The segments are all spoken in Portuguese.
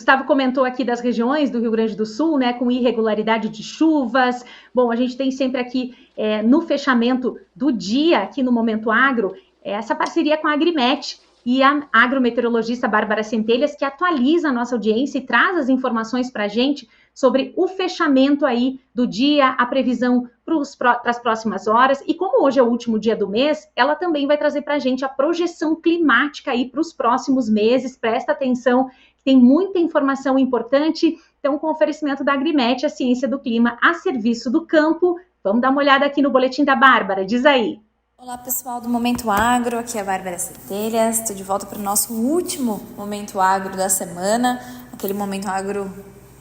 Gustavo comentou aqui das regiões do Rio Grande do Sul, né, com irregularidade de chuvas. Bom, a gente tem sempre aqui, no fechamento do dia, aqui no Momento Agro, essa parceria com a Agrimet e a agrometeorologista Bárbara Centelhas, que atualiza a nossa audiência e traz as informações para a gente sobre o fechamento aí do dia, a previsão para as próximas horas. E como hoje é o último dia do mês, ela também vai trazer para a gente a projeção climática aí para os próximos meses. Presta atenção, tem muita informação importante. Então, com o oferecimento da Agrimet, a ciência do clima a serviço do campo. Vamos dar uma olhada aqui no boletim da Bárbara, diz aí. Olá pessoal do Momento Agro, aqui é a Bárbara Centelhas, estou de volta para o nosso último Momento Agro da semana, aquele Momento Agro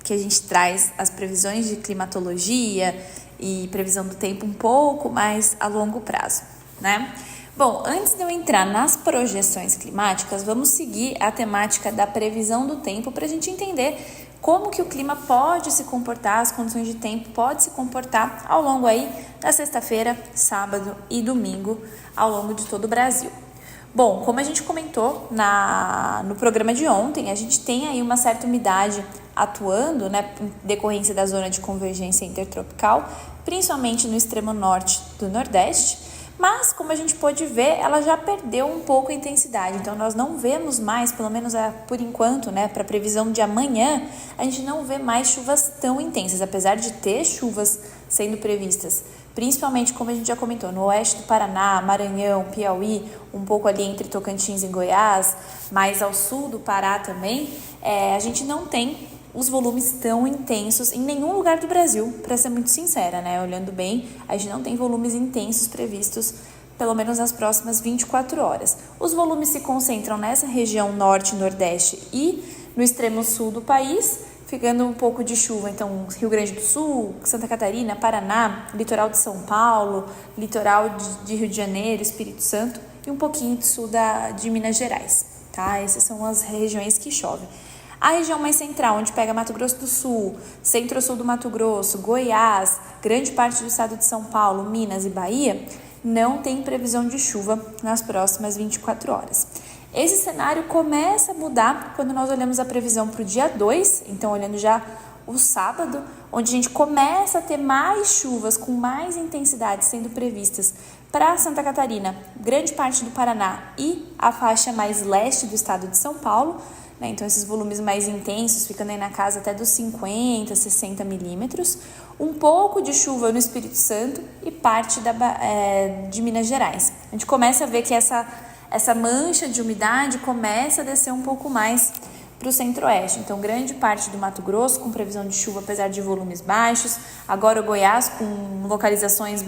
que a gente traz as previsões de climatologia e previsão do tempo um pouco mais a longo prazo, né? Bom, antes de eu entrar nas projeções climáticas, vamos seguir a temática da previsão do tempo para a gente entender como que o clima pode se comportar, as condições de tempo podem se comportar ao longo aí da sexta-feira, sábado e domingo, ao longo de todo o Brasil. Bom, como a gente comentou no programa de ontem, a gente tem aí uma certa umidade atuando, né, em decorrência da zona de convergência intertropical, principalmente no extremo norte do Nordeste, mas, como a gente pode ver, ela já perdeu um pouco a intensidade. Então, nós não vemos mais, pelo menos por enquanto, né, para a previsão de amanhã, a gente não vê mais chuvas tão intensas, apesar de ter chuvas sendo previstas. Principalmente, como a gente já comentou, no oeste do Paraná, Maranhão, Piauí, um pouco ali entre Tocantins e Goiás, mais ao sul do Pará também, a gente não tem os volumes tão intensos em nenhum lugar do Brasil, para ser muito sincera, né? Olhando bem, a gente não tem volumes intensos previstos, pelo menos nas próximas 24 horas. Os volumes se concentram nessa região norte e nordeste e no extremo sul do país, ficando um pouco de chuva, então Rio Grande do Sul, Santa Catarina, Paraná, litoral de São Paulo, litoral de Rio de Janeiro, Espírito Santo e um pouquinho do sul de Minas Gerais, tá? Essas são as regiões que chovem. A região mais central, onde pega Mato Grosso do Sul, centro-sul do Mato Grosso, Goiás, grande parte do estado de São Paulo, Minas e Bahia, não tem previsão de chuva nas próximas 24 horas. Esse cenário começa a mudar quando nós olhamos a previsão para o dia 2, então olhando já o sábado, onde a gente começa a ter mais chuvas com mais intensidade sendo previstas para Santa Catarina, grande parte do Paraná e a faixa mais leste do estado de São Paulo, né? Então esses volumes mais intensos, ficando aí na casa até dos 50, 60 milímetros, um pouco de chuva no Espírito Santo e parte de Minas Gerais. A gente começa a ver que essa mancha de umidade começa a descer um pouco mais para o centro-oeste. Então, grande parte do Mato Grosso com previsão de chuva, apesar de volumes baixos. Agora o Goiás com localizações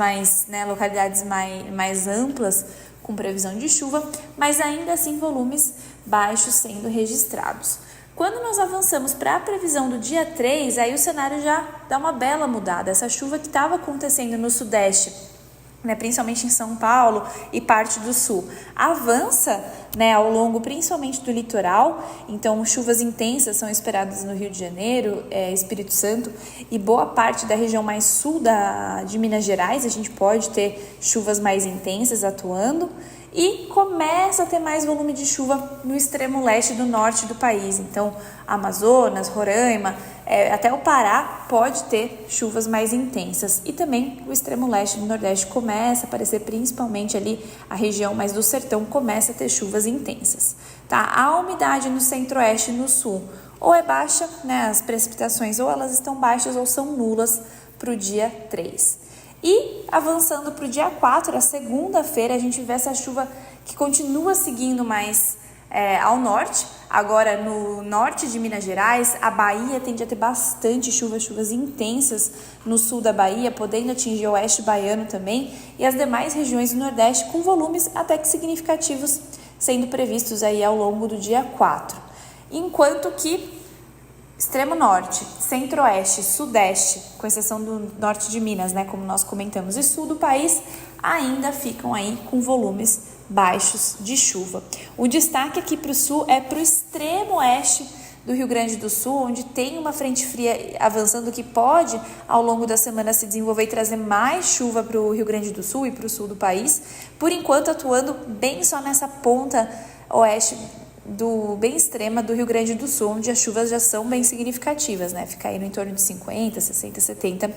localidades mais amplas com previsão de chuva, mas ainda assim volumes baixos sendo registrados. Quando nós avançamos para a previsão do dia 3, aí o cenário já dá uma bela mudada. Essa chuva que estava acontecendo no sudeste, né, principalmente em São Paulo e parte do sul, avança, né, ao longo principalmente do litoral. Então chuvas intensas são esperadas no Rio de Janeiro, Espírito Santo e boa parte da região mais sul de Minas Gerais. A gente pode ter chuvas mais intensas atuando e começa a ter mais volume de chuva no extremo leste do norte do país. Então Amazonas, Roraima, até o Pará pode ter chuvas mais intensas. E também o extremo leste do Nordeste começa a aparecer, principalmente ali a região mais do sertão começa a ter chuvas intensas. Tá? A umidade no centro-oeste e no sul ou é baixa, né, as precipitações ou elas estão baixas ou são nulas para o dia 3. E avançando para o dia 4, a segunda-feira, a gente vê essa chuva que continua seguindo mais ao norte. Agora no norte de Minas Gerais, a Bahia tende a ter bastante chuvas intensas no sul da Bahia, podendo atingir o oeste baiano também, e as demais regiões do Nordeste com volumes até que significativos sendo previstos aí ao longo do dia 4. Enquanto que extremo norte, centro-oeste, sudeste, com exceção do norte de Minas, né, como nós comentamos, e sul do país, ainda ficam aí com volumes baixos de chuva. O destaque aqui para o sul é para o extremo oeste do Rio Grande do Sul, onde tem uma frente fria avançando que pode, ao longo da semana, se desenvolver e trazer mais chuva para o Rio Grande do Sul e para o sul do país, por enquanto atuando bem só nessa ponta oeste bem extrema do Rio Grande do Sul, onde as chuvas já são bem significativas, né? Fica aí no entorno de 50, 60, 70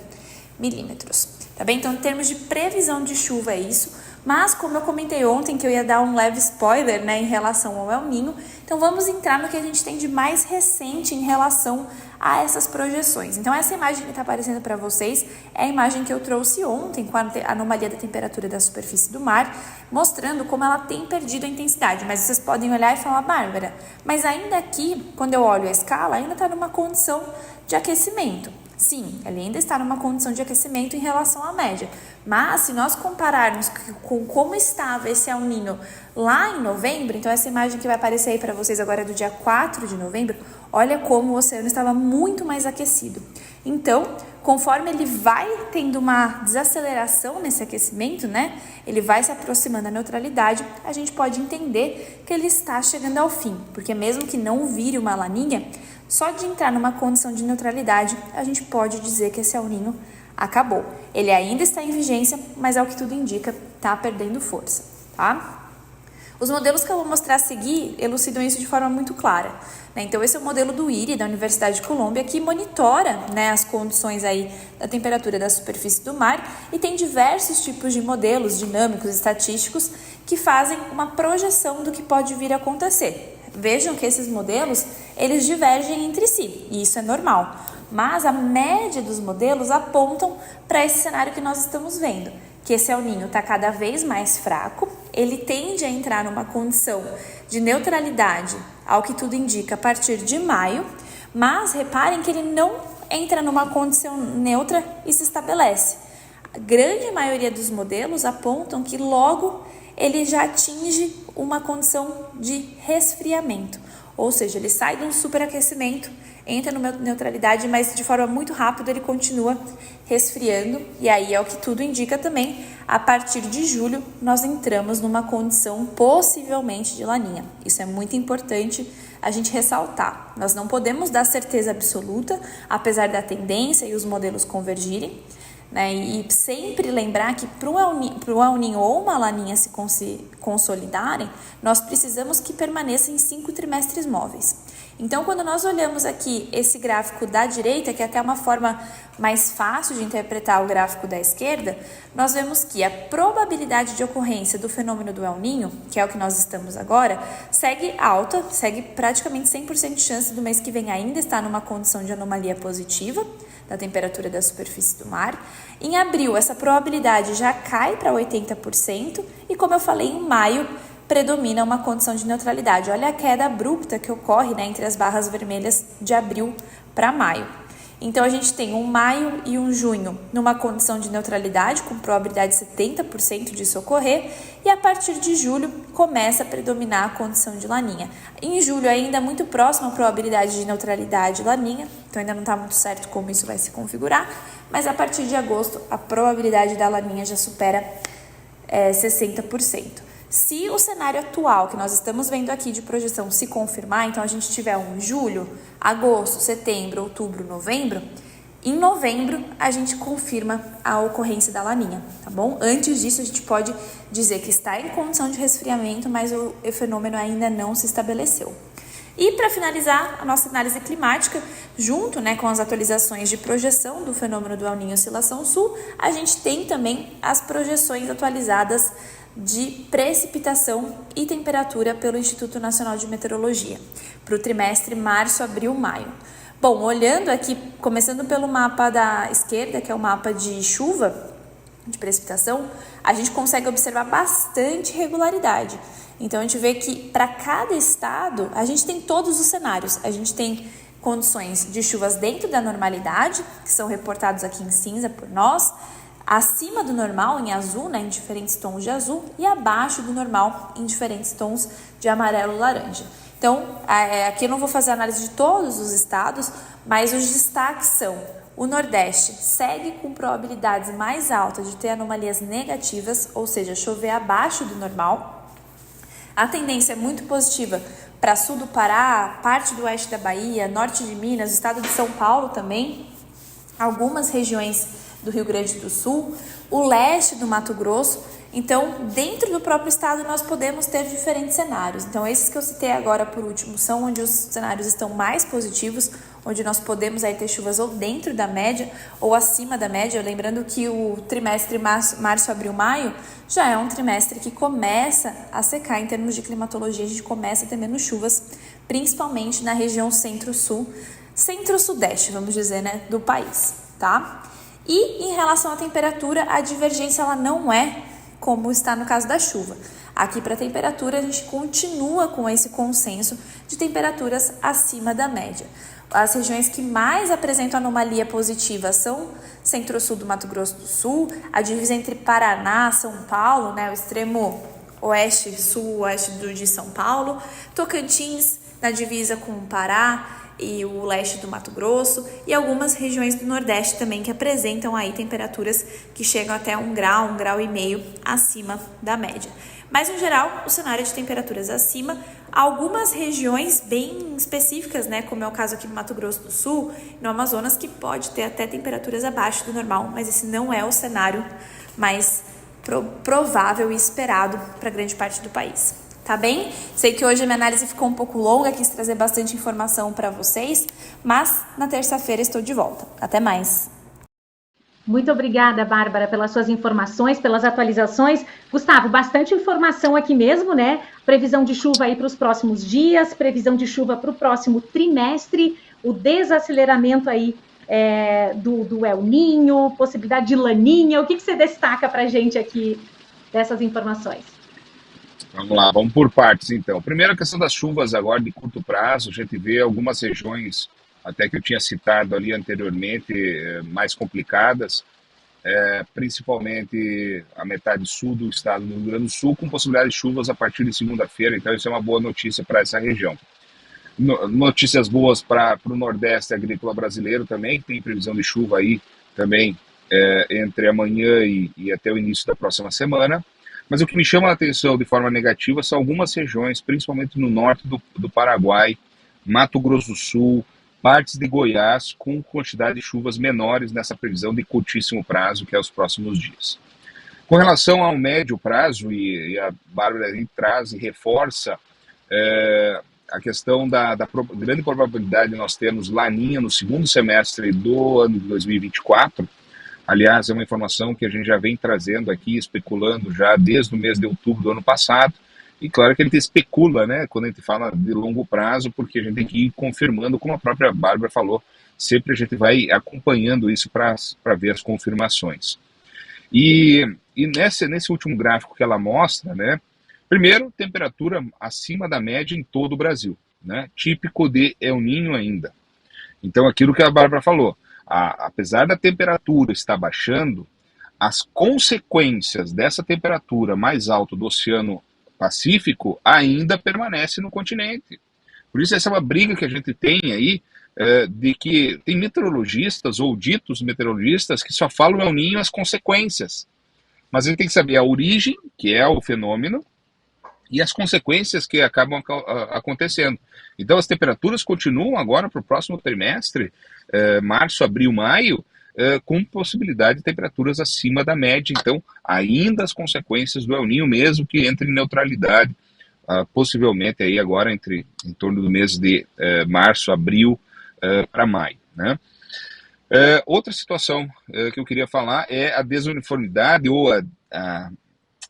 milímetros, tá bem? Então, em termos de previsão de chuva é isso, mas como eu comentei ontem que eu ia dar um leve spoiler, né, em relação ao El Niño, então vamos entrar no que a gente tem de mais recente em relação a essas projeções. Então, essa imagem que está aparecendo para vocês é a imagem que eu trouxe ontem com a anomalia da temperatura da superfície do mar, mostrando como ela tem perdido a intensidade, mas vocês podem olhar e falar, Bárbara, mas ainda aqui, quando eu olho a escala, ainda está numa condição de aquecimento. Sim, ele ainda está numa condição de aquecimento em relação à média, mas se nós compararmos com como estava esse El Niño lá em novembro, então essa imagem que vai aparecer aí para vocês agora é do dia 4 de novembro, olha como o oceano estava muito mais aquecido. Então, conforme ele vai tendo uma desaceleração nesse aquecimento, né, ele vai se aproximando da neutralidade, a gente pode entender que ele está chegando ao fim, porque mesmo que não vire uma laninha, só de entrar numa condição de neutralidade, a gente pode dizer que esse El Niño acabou. Ele ainda está em vigência, mas ao que tudo indica, está perdendo força, tá? Os modelos que eu vou mostrar a seguir elucidam isso de forma muito clara, né? Então, esse é o modelo do IRI, da Universidade de Colômbia, que monitora, né, as condições aí da temperatura da superfície do mar e tem diversos tipos de modelos dinâmicos, estatísticos, que fazem uma projeção do que pode vir a acontecer. Vejam que esses modelos, eles divergem entre si, e isso é normal. Mas a média dos modelos apontam para esse cenário que nós estamos vendo, que esse El Niño está cada vez mais fraco, ele tende a entrar numa condição de neutralidade, ao que tudo indica, a partir de maio, mas reparem que ele não entra numa condição neutra e se estabelece. A grande maioria dos modelos apontam que logo ele já atinge uma condição de resfriamento, ou seja, ele sai de um superaquecimento, entra numa neutralidade, mas de forma muito rápida ele continua resfriando, e aí é o que tudo indica também, a partir de julho nós entramos numa condição possivelmente de laninha. Isso é muito importante a gente ressaltar. Nós não podemos dar certeza absoluta, apesar da tendência e os modelos convergirem, né? E sempre lembrar que para o El Niño ou uma laninha se consolidarem, nós precisamos que permaneça em 5 trimestres móveis. Então, quando nós olhamos aqui esse gráfico da direita, que é até uma forma mais fácil de interpretar o gráfico da esquerda, nós vemos que a probabilidade de ocorrência do fenômeno do El Niño, que é o que nós estamos agora, segue alta, segue praticamente 100% de chance do mês que vem ainda estar numa condição de anomalia positiva da temperatura da superfície do mar. Em abril, essa probabilidade já cai para 80% e, como eu falei, em maio, predomina uma condição de neutralidade. Olha a queda abrupta que ocorre, né, entre as barras vermelhas de abril para maio. Então, a gente tem um maio e um junho numa condição de neutralidade, com probabilidade de 70% disso ocorrer, e a partir de julho começa a predominar a condição de laninha. Em julho, ainda muito próximo à probabilidade de neutralidade laninha, então ainda não está muito certo como isso vai se configurar, mas a partir de agosto, a probabilidade da laninha já supera 60%. Se o cenário atual que nós estamos vendo aqui de projeção se confirmar, então a gente tiver um julho, agosto, setembro, outubro, novembro, em novembro a gente confirma a ocorrência da laninha, tá bom? Antes disso a gente pode dizer que está em condição de resfriamento, mas o fenômeno ainda não se estabeleceu. E para finalizar a nossa análise climática, junto, né, com as atualizações de projeção do fenômeno do El Niño Oscilação Sul, a gente tem também as projeções atualizadas de precipitação e temperatura pelo Instituto Nacional de Meteorologia, para o trimestre março, abril, maio. Bom, olhando aqui, começando pelo mapa da esquerda, que é o mapa de chuva, de precipitação, a gente consegue observar bastante regularidade. Então, a gente vê que para cada estado, a gente tem todos os cenários. A gente tem condições de chuvas dentro da normalidade, que são reportados aqui em cinza por nós, acima do normal em azul, né, em diferentes tons de azul, e abaixo do normal em diferentes tons de amarelo e laranja. Então, aqui eu não vou fazer análise de todos os estados, mas os destaques são: o Nordeste segue com probabilidades mais altas de ter anomalias negativas, ou seja, chover abaixo do normal. A tendência é muito positiva para sul do Pará, parte do oeste da Bahia, norte de Minas, estado de São Paulo também, algumas regiões do Rio Grande do Sul, o leste do Mato Grosso. Então, dentro do próprio estado, nós podemos ter diferentes cenários. Então, esses que eu citei agora por último são onde os cenários estão mais positivos, onde nós podemos aí ter chuvas ou dentro da média ou acima da média. Lembrando que o trimestre março, abril, maio já é um trimestre que começa a secar em termos de climatologia. A gente começa a ter menos chuvas, principalmente na região centro-sul, centro-sudeste, vamos dizer, né, do país, tá? E em relação à temperatura, a divergência ela não é como está no caso da chuva. Aqui para a temperatura a gente continua com esse consenso de temperaturas acima da média. As regiões que mais apresentam anomalia positiva são centro-sul do Mato Grosso do Sul, a divisa entre Paraná, São Paulo, né, o extremo oeste, sul-oeste de São Paulo, Tocantins na divisa com o Pará e o leste do Mato Grosso e algumas regiões do Nordeste também que apresentam aí temperaturas que chegam até 1 grau e meio acima da média. Mas, no geral, o cenário de temperaturas acima, algumas regiões bem específicas, né, como é o caso aqui no Mato Grosso do Sul, no Amazonas, que pode ter até temperaturas abaixo do normal, mas esse não é o cenário mais provável e esperado para grande parte do país. Tá bem? Sei que hoje a minha análise ficou um pouco longa, quis trazer bastante informação para vocês, mas na terça-feira estou de volta. Até mais! Muito obrigada, Bárbara, pelas suas informações, pelas atualizações. Gustavo, bastante informação aqui mesmo, né? Previsão de chuva aí para os próximos dias, previsão de chuva para o próximo trimestre, o desaceleramento aí do El Niño, possibilidade de Laninha. O que você destaca para a gente aqui dessas informações? Vamos lá, vamos por partes então. Primeiro, a questão das chuvas agora de curto prazo, a gente vê algumas regiões, até que eu tinha citado ali anteriormente, mais complicadas, principalmente a metade sul do estado do Rio Grande do Sul, com possibilidade de chuvas a partir de segunda-feira, então isso é uma boa notícia para essa região. Notícias boas para o Nordeste agrícola brasileiro também, que tem previsão de chuva aí também entre amanhã e até o início da próxima semana. Mas o que me chama a atenção de forma negativa são algumas regiões, principalmente no norte do Paraguai, Mato Grosso do Sul, partes de Goiás, com quantidade de chuvas menores nessa previsão de curtíssimo prazo, que é os próximos dias. Com relação ao médio prazo, e a Bárbara traz e reforça a questão da grande probabilidade de nós termos laninha no segundo semestre do ano de 2024, aliás, é uma informação que a gente já vem trazendo aqui, especulando já desde o mês de outubro do ano passado. E claro que a gente especula, né, quando a gente fala de longo prazo, porque a gente tem que ir confirmando, como a própria Bárbara falou, sempre a gente vai acompanhando isso para ver as confirmações. E nesse último gráfico que ela mostra, né, primeiro, temperatura acima da média em todo o Brasil, né, típico de El Niño ainda. Então, aquilo que a Bárbara falou, apesar da temperatura estar baixando, as consequências dessa temperatura mais alta do Oceano Pacífico ainda permanecem no continente. Por isso essa é uma briga que a gente tem aí, de que tem meteorologistas ou ditos meteorologistas que só falam El Niño as consequências. Mas a gente tem que saber a origem, que é o fenômeno, e as consequências que acabam acontecendo. Então as temperaturas continuam agora para o próximo trimestre, março, abril, maio, com possibilidade de temperaturas acima da média. Então ainda as consequências do El Niño, mesmo que entre em neutralidade, possivelmente aí agora em torno do mês de março, abril para maio, né? Outra situação que eu queria falar é a desuniformidade ou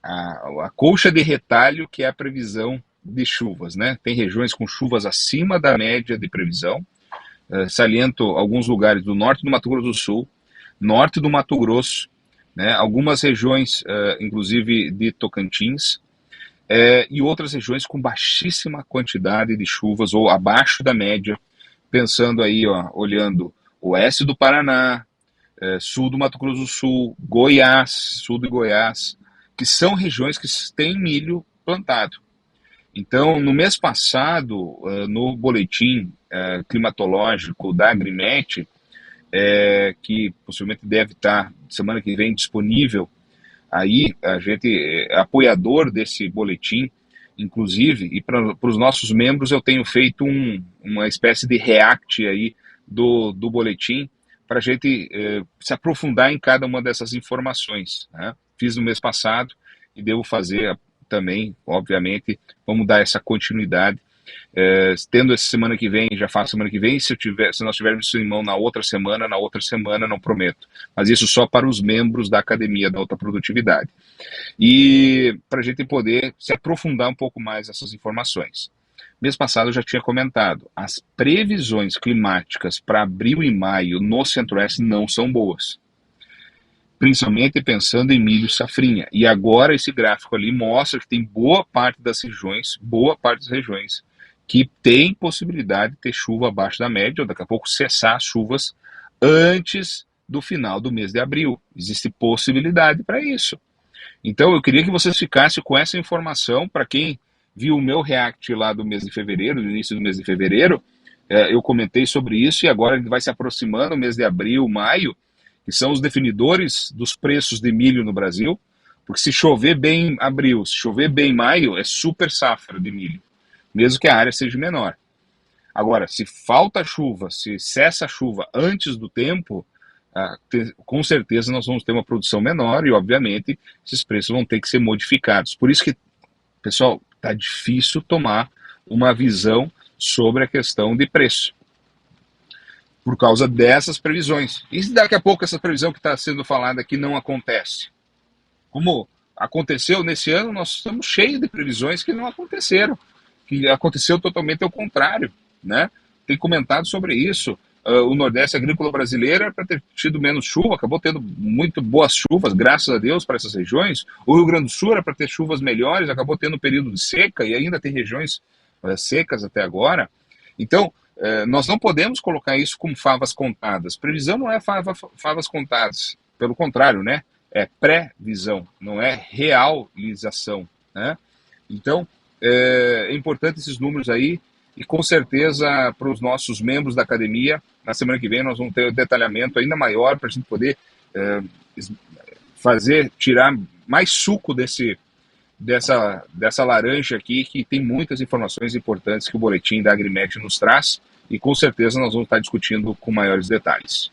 a colcha de retalho, que é a previsão de chuvas, né? Tem regiões com chuvas acima da média de previsão, saliento alguns lugares do norte do Mato Grosso do Sul, norte do Mato Grosso, né? Algumas regiões, inclusive de Tocantins, e outras regiões com baixíssima quantidade de chuvas ou abaixo da média, pensando aí, olhando oeste do Paraná, sul do Mato Grosso do Sul, Goiás, sul de Goiás, que são regiões que têm milho plantado. Então, no mês passado, no boletim climatológico da Agrimet, que possivelmente deve estar semana que vem disponível, aí a gente é apoiador desse boletim, inclusive, e para os nossos membros eu tenho feito uma espécie de react aí do boletim, para a gente se aprofundar em cada uma dessas informações, né? Fiz no mês passado e devo fazer também, obviamente, vamos dar essa continuidade. Tendo essa semana que vem, já faço semana que vem, se nós tivermos isso em mão na outra semana, não prometo. Mas isso só para os membros da Academia da Alta Produtividade. E para a gente poder se aprofundar um pouco mais nessas informações. Mês passado eu já tinha comentado, as previsões climáticas para abril e maio no Centro-Oeste não são boas. Principalmente pensando em milho e safrinha. E agora esse gráfico ali mostra que tem boa parte das regiões que tem possibilidade de ter chuva abaixo da média, ou daqui a pouco cessar as chuvas antes do final do mês de abril. Existe possibilidade para isso. Então eu queria que vocês ficassem com essa informação. Para quem viu o meu react lá do mês de fevereiro, no início do mês de fevereiro, eu comentei sobre isso, e agora a gente vai se aproximando o mês de abril, maio, que são os definidores dos preços de milho no Brasil, porque se chover bem em abril, se chover bem em maio, é super safra de milho, mesmo que a área seja menor. Agora, se falta chuva, se cessa a chuva antes do tempo, com certeza nós vamos ter uma produção menor e, obviamente, esses preços vão ter que ser modificados. Por isso que, pessoal, está difícil tomar uma visão sobre a questão de preço, por causa dessas previsões. E se daqui a pouco essa previsão que está sendo falada aqui não acontece? Como aconteceu nesse ano, nós estamos cheios de previsões que não aconteceram, que aconteceu totalmente ao contrário, né? Tem comentado sobre isso. O Nordeste agrícola brasileiro era para ter tido menos chuva, acabou tendo muito boas chuvas, graças a Deus, para essas regiões. O Rio Grande do Sul era para ter chuvas melhores, acabou tendo um período de seca, e ainda tem regiões secas até agora. Então, nós não podemos colocar isso como favas contadas. Previsão não é favas contadas, pelo contrário, né? É previsão, não é realização, né? Então, é importante esses números aí, e com certeza para os nossos membros da academia, na semana que vem nós vamos ter um detalhamento ainda maior para a gente poder tirar mais suco dessa laranja aqui, que tem muitas informações importantes que o boletim da Agrimet nos traz, e com certeza nós vamos estar discutindo com maiores detalhes.